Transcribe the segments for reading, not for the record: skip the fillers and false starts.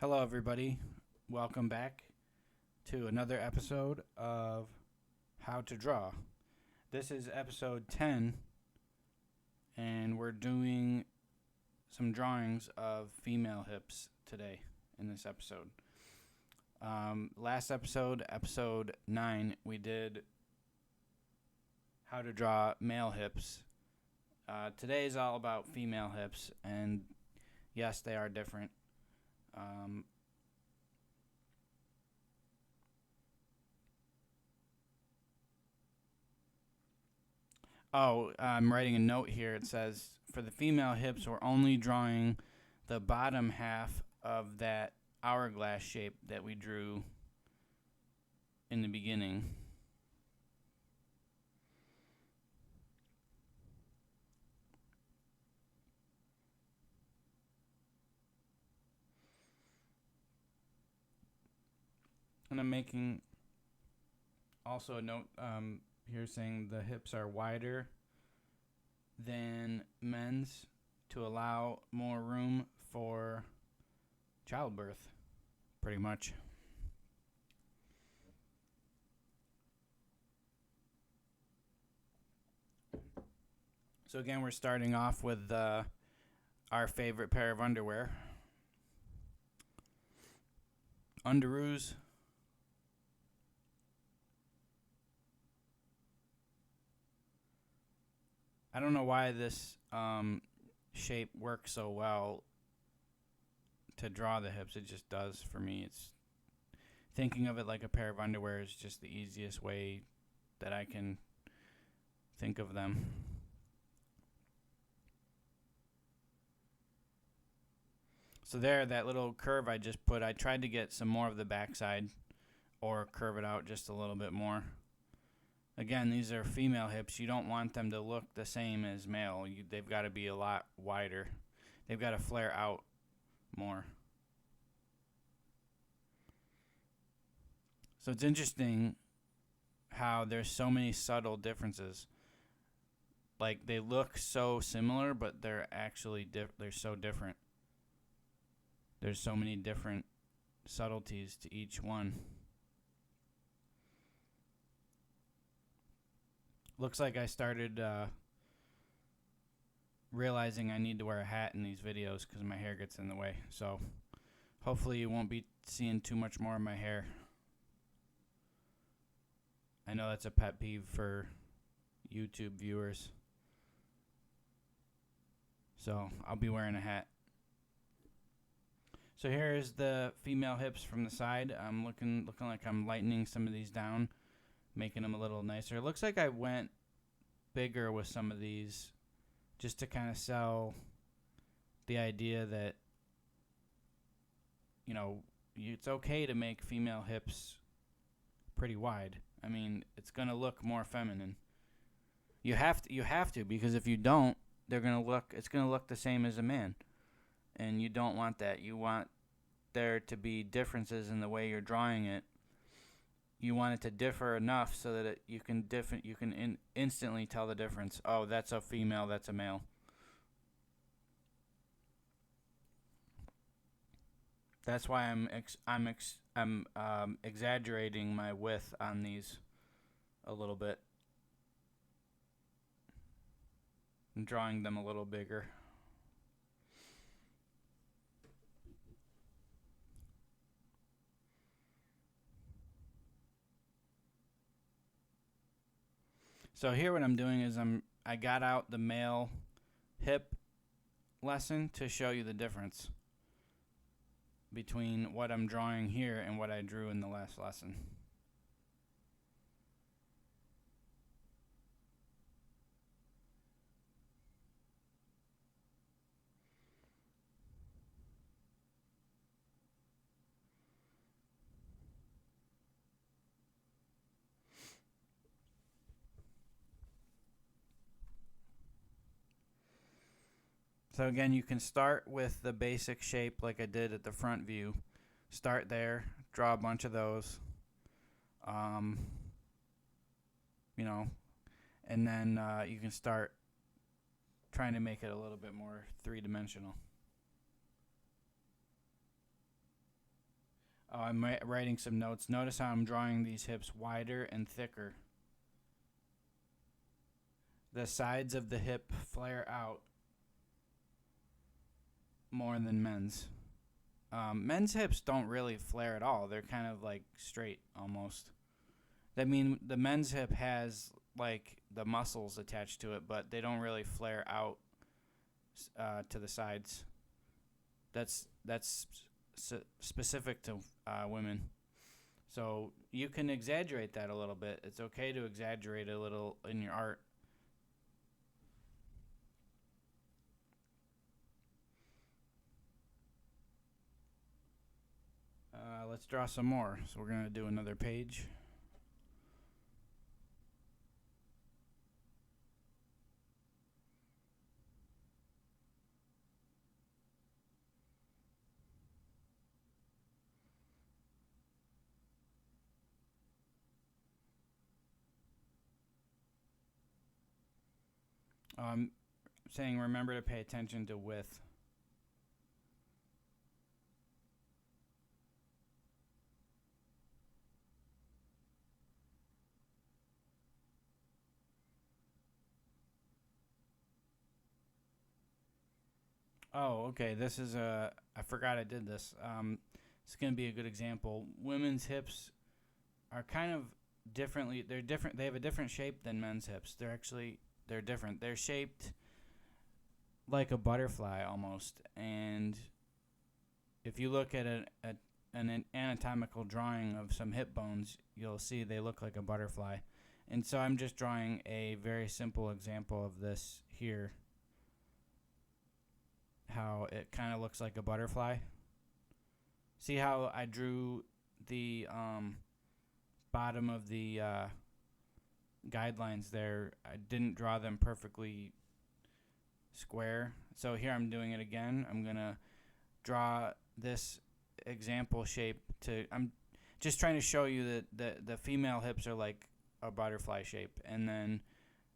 Hello, everybody. Welcome back to another episode of How to Draw. This is episode 10, and we're doing some drawings of female hips today in this episode. Last episode, episode 9, we did how to draw male hips. Today is all about female hips, and yes, they are different. I'm writing a note here. It says, for the female hips, we're only drawing the bottom half of that hourglass shape that we drew in the beginning. And I'm making also a note here saying the hips are wider than men's to allow more room for childbirth, pretty much. So again, we're starting off with our favorite pair of underwear. Underoos. I don't know why this shape works so well to draw the hips. It just does for me. It's thinking of it like a pair of underwear is just the easiest way that I can think of them. So there, that little curve I just put, I tried to get some more of the backside or curve it out just a little bit more. Again, these are female hips. You don't want them to look the same as male. They've got to be a lot wider. They've got to flare out more. So it's interesting how there's so many subtle differences. Like, they look so similar, but they're actually they're so different. There's so many different subtleties to each one. Looks like I started realizing I need to wear a hat in these videos because my hair gets in the way. So hopefully you won't be seeing too much more of my hair. I know that's a pet peeve for YouTube viewers. So I'll be wearing a hat. So here is the female hips from the side. I'm looking like I'm lightening some of these down, making them a little nicer. It looks like I went bigger with some of these just to kind of sell the idea that, you know, it's okay to make female hips pretty wide. I mean, it's going to look more feminine. You have to because if you don't, it's going to look the same as a man. And you don't want that. You want there to be differences in the way you're drawing it. You want it to differ enough so that you can instantly tell the difference. Oh, that's a female, that's a male. That's why I'm exaggerating my width on these a little bit. I'm drawing them a little bigger. So here what I'm doing is I got out the male hip lesson to show you the difference between what I'm drawing here and what I drew in the last lesson. So again, you can start with the basic shape like I did at the front view. Start there, draw a bunch of those. You know, and then you can start trying to make it a little bit more three-dimensional. Oh, I'm writing some notes. Notice how I'm drawing these hips wider and thicker. The sides of the hip flare out more than men's. Men's hips don't really flare at all. They're kind of like straight almost. I mean, the men's hip has like the muscles attached to it, but they don't really flare out to the sides. That's specific to women. So you can exaggerate that a little bit. It's okay to exaggerate a little in your art. Let's draw some more. So we're going to do another page. I'm saying remember to pay attention to width. Oh, okay. This is I forgot I did this. It's going to be a good example. Women's hips are kind of differently. They're different. They have a different shape than men's hips. They're different. They're shaped like a butterfly almost. And if you look at an anatomical drawing of some hip bones, you'll see they look like a butterfly. And so I'm just drawing a very simple example of this here. How it kind of looks like a butterfly. See how I drew the bottom of the guidelines there? I didn't draw them perfectly square. So here I'm doing it again. I'm going to draw this example shape I'm just trying to show you that the female hips are like a butterfly shape. And then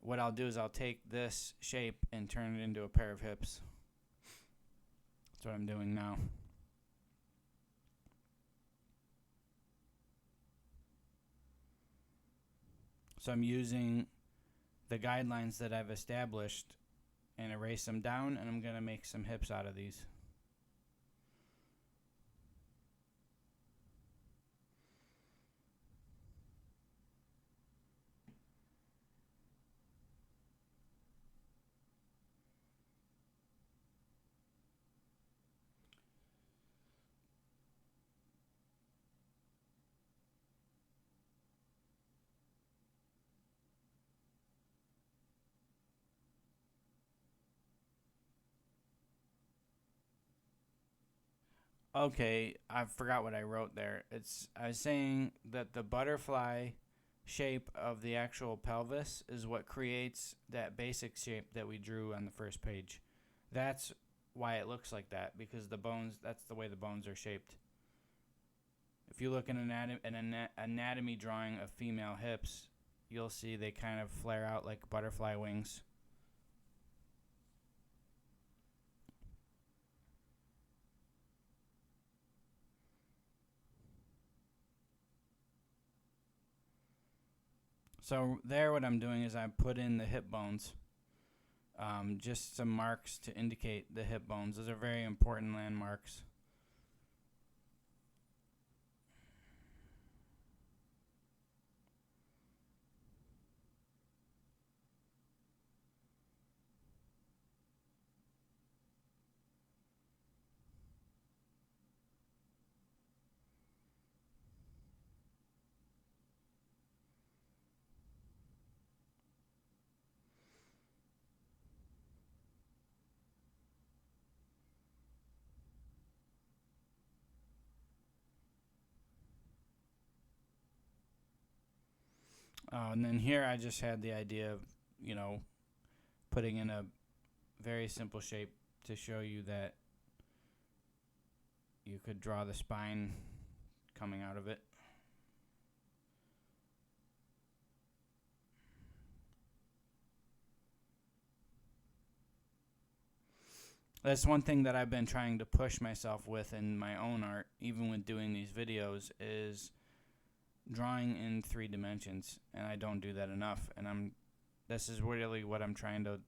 what I'll do is I'll take this shape and turn it into a pair of hips. That's what I'm doing now. So I'm using the guidelines that I've established and erase them down, and I'm going to make some hips out of these. Okay, I forgot what I wrote there. I was saying that the butterfly shape of the actual pelvis is what creates that basic shape that we drew on the first page. That's why it looks like that, because the bones, that's the way the bones are shaped. If you look at an anatomy drawing of female hips, you'll see they kind of flare out like butterfly wings. So there what I'm doing is I put in the hip bones. Just some marks to indicate the hip bones. Those are very important landmarks. And then here I just had the idea of, putting in a very simple shape to show you that you could draw the spine coming out of it. That's one thing that I've been trying to push myself with in my own art, even with doing these videos, is drawing in 3 dimensions, and I don't do that enough. And this is really what I'm trying to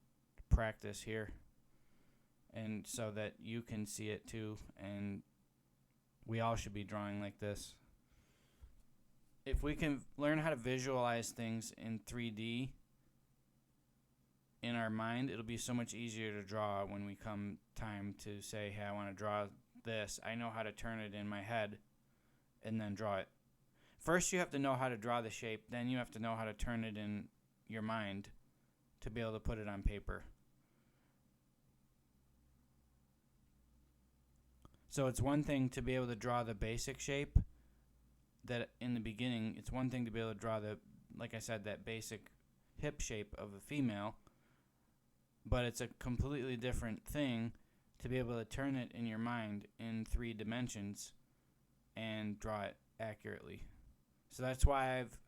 practice here, and so that you can see it too, and we all should be drawing like this. If we can learn how to visualize things in 3D in our mind, it'll be so much easier to draw when we come time to say, hey, I want to draw this. I know how to turn it in my head and then draw it. First, you have to know how to draw the shape. Then you have to know how to turn it in your mind to be able to put it on paper. So it's one thing to be able to draw the basic shape that in the beginning. It's one thing to be able to draw like I said, that basic hip shape of a female. But it's a completely different thing to be able to turn it in your mind in 3 dimensions and draw it accurately. So that's why I've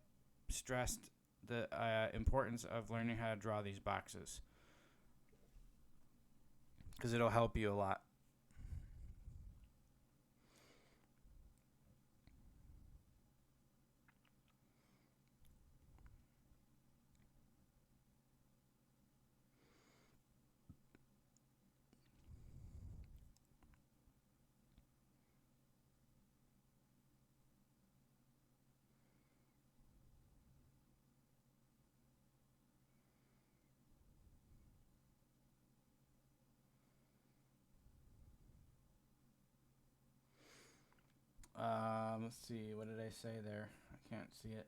stressed the importance of learning how to draw these boxes, because it'll help you a lot. Let's see. What did I say there? I can't see it.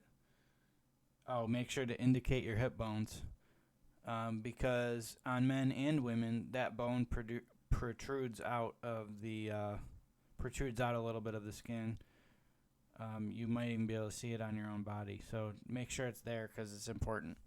Oh, make sure to indicate your hip bones, because on men and women, that bone protrudes out a little bit of the skin. You might even be able to see it on your own body. So make sure it's there because it's important.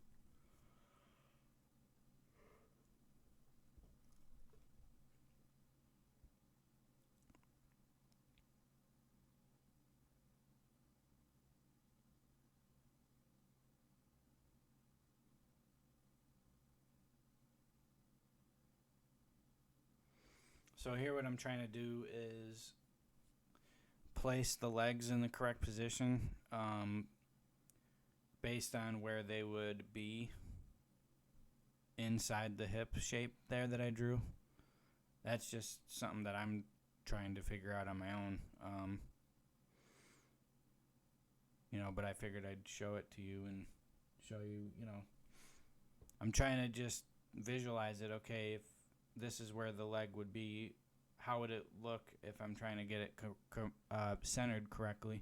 So here what I'm trying to do is place the legs in the correct position, based on where they would be inside the hip shape there that I drew. That's just something that I'm trying to figure out on my own. But I figured I'd show it to you and show you, I'm trying to just visualize it. Okay, if this is where the leg would be, how would it look if I'm trying to get it centered correctly?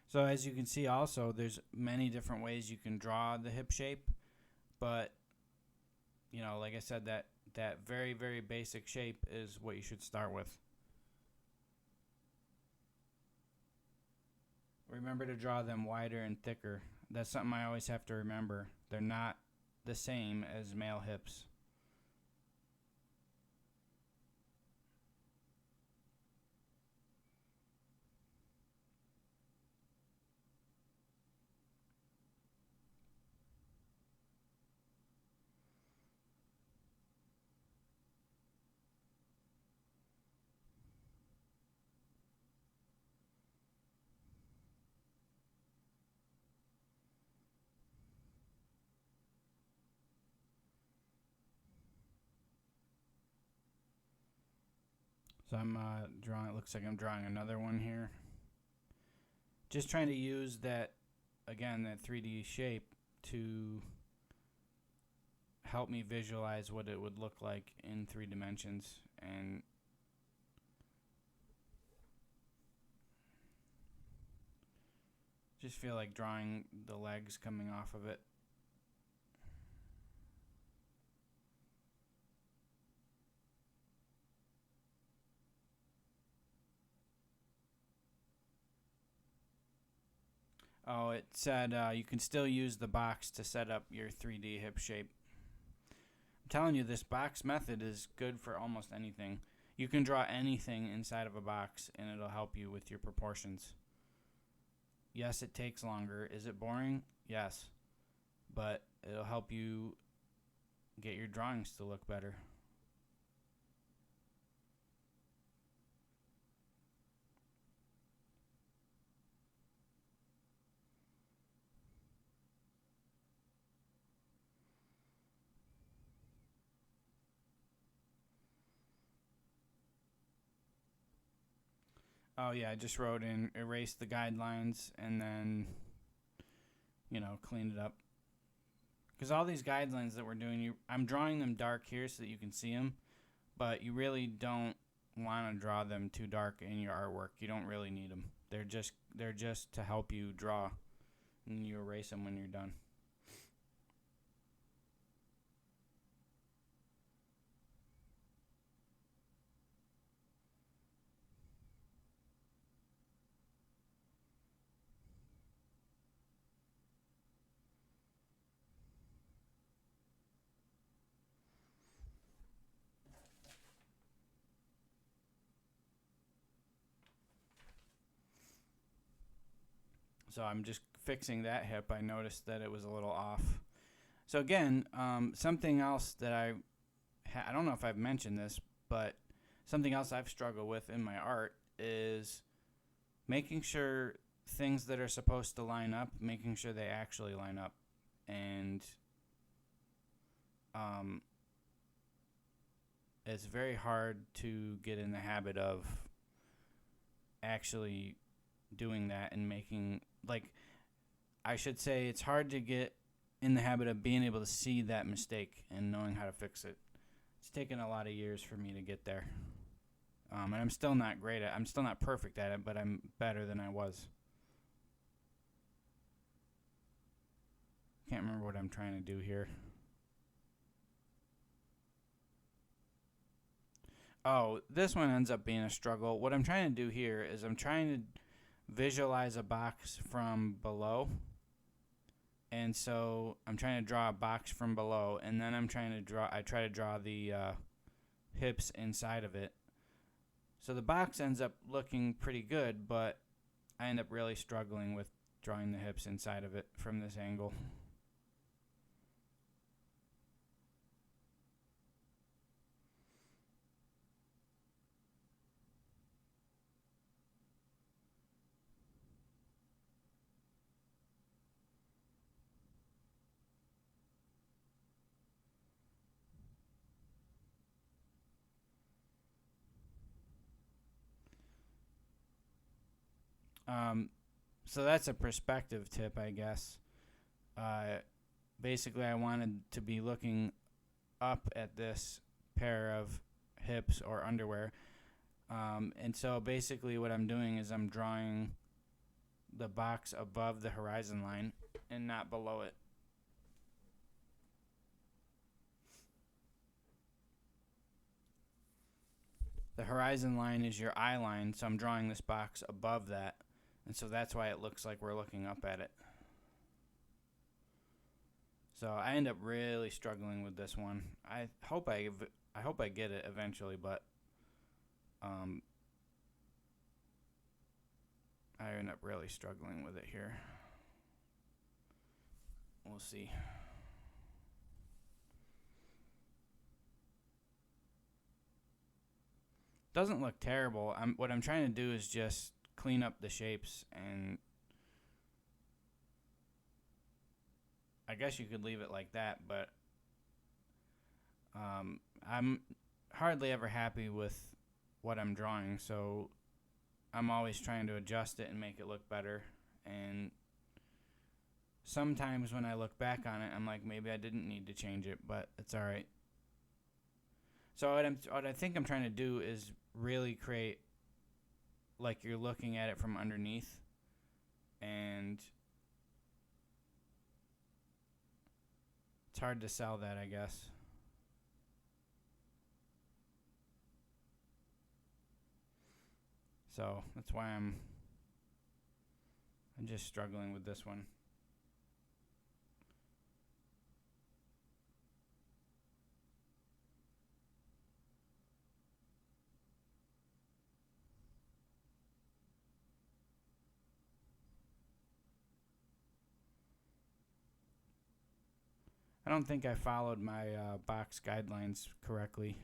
So as you can see also, there's many different ways you can draw the hip shape, but like I said, that very, very basic shape is what you should start with. Remember to draw them wider and thicker. That's something I always have to remember. They're not the same as male hips. So I'm drawing, it looks like I'm drawing another one here. Just trying to use that 3D shape to help me visualize what it would look like in 3 dimensions, and just feel like drawing the legs coming off of it. Oh, it said you can still use the box to set up your 3D hip shape. I'm telling you, this box method is good for almost anything. You can draw anything inside of a box and it'll help you with your proportions. Yes, it takes longer. Is it boring? Yes. But it'll help you get your drawings to look better. Oh yeah, I just wrote in erase the guidelines and then, clean it up. Because all these guidelines that we're doing, I'm drawing them dark here so that you can see them, but you really don't want to draw them too dark in your artwork. You don't really need them. They're just to help you draw, and you erase them when you're done. So I'm just fixing that hip. I noticed that it was a little off. So again, something else that I don't know if I've mentioned this, but something else I've struggled with in my art is making sure things that are supposed to line up, making sure they actually line up. And it's very hard to get in the habit of actually doing that and making, I should say it's hard to get in the habit of being able to see that mistake and knowing how to fix it. It's taken a lot of years for me to get there. And I'm still not I'm still not perfect at it, but I'm better than I was. Can't remember what I'm trying to do here. Oh, this one ends up being a struggle. What I'm trying to do here is I'm trying to visualize a box from below. And so I'm trying to draw a box from below, and then I try to draw the hips inside of it. So the box ends up looking pretty good, but I end up really struggling with drawing the hips inside of it from this angle. So that's a perspective tip, I guess. Basically, I wanted to be looking up at this pair of hips or underwear. And so basically what I'm doing is I'm drawing the box above the horizon line and not below it. The horizon line is your eye line, so I'm drawing this box above that. And so that's why it looks like we're looking up at it. So I end up really struggling with this one. I hope I get it eventually, but I end up really struggling with it here. We'll see. Doesn't look terrible. What I'm trying to do is just clean up the shapes, and I guess you could leave it like that, but I'm hardly ever happy with what I'm drawing, so I'm always trying to adjust it and make it look better. And sometimes when I look back on it, I'm like, maybe I didn't need to change it, but it's all right. So what I think I'm trying to do is really create like you're looking at it from underneath, and it's hard to sell that, I guess. So that's why I'm just struggling with this one. I don't think I followed my box guidelines correctly.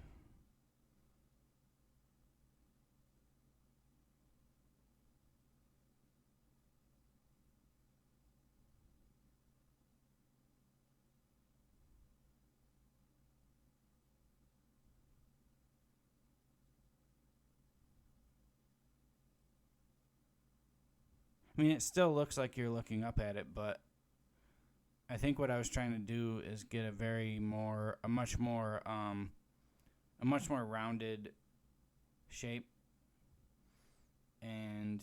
I mean, it still looks like you're looking up at it, but I think what I was trying to do is get a much more rounded shape, and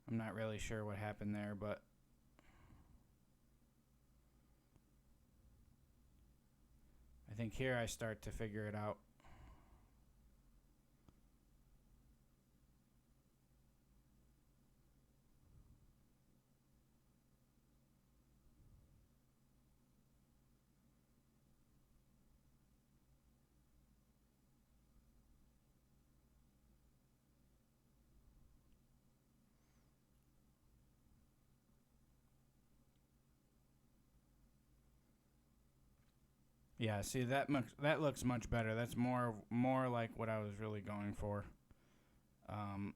I'm not really sure what happened there, but I think here I start to figure it out. Yeah, see that looks much better. That's more like what I was really going for. Um,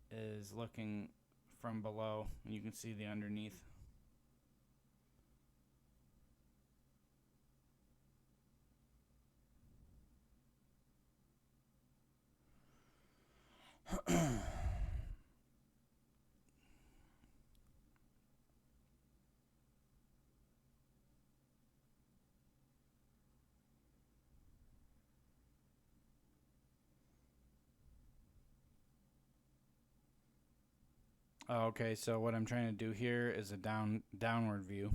is looking from below, and you can see the underneath. Okay, so what I'm trying to do here is a downward view.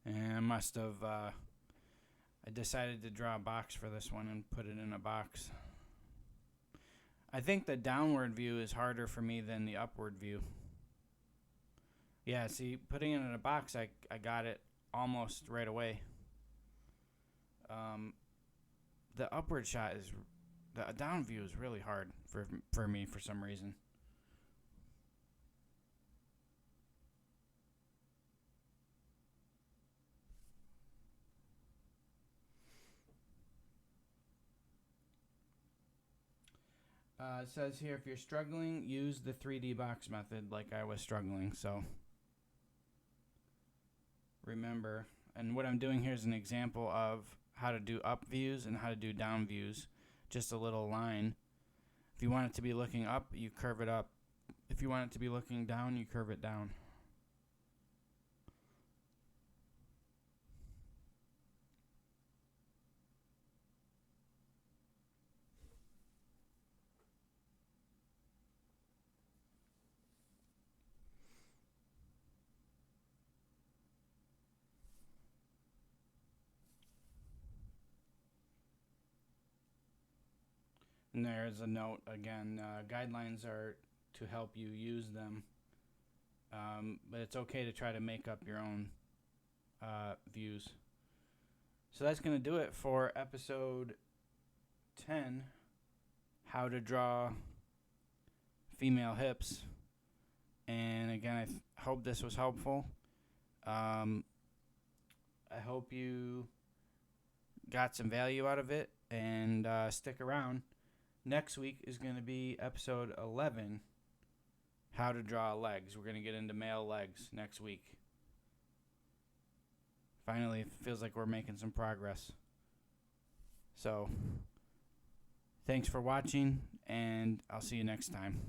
And I decided to draw a box for this one and put it in a box. I think the downward view is harder for me than the upward view. Yeah, see, putting it in a box, I got it almost right away. The upward shot is, the down view is really hard for me for some reason. It says here, if you're struggling, use the 3D box method like I was struggling. So remember, and what I'm doing here is an example of how to do up views and how to do down views. Just a little line. If you want it to be looking up, you curve it up. If you want it to be looking down, you curve it down. And there's a note again. Guidelines are to help you use them, but it's okay to try to make up your own views. So that's going to do it for episode 10, how to draw female hips. And again, I hope this was helpful. I hope you got some value out of it, and stick around. Next week is going to be episode 11, how to draw legs. We're going to get into male legs next week. Finally, it feels like we're making some progress. So, thanks for watching, and I'll see you next time.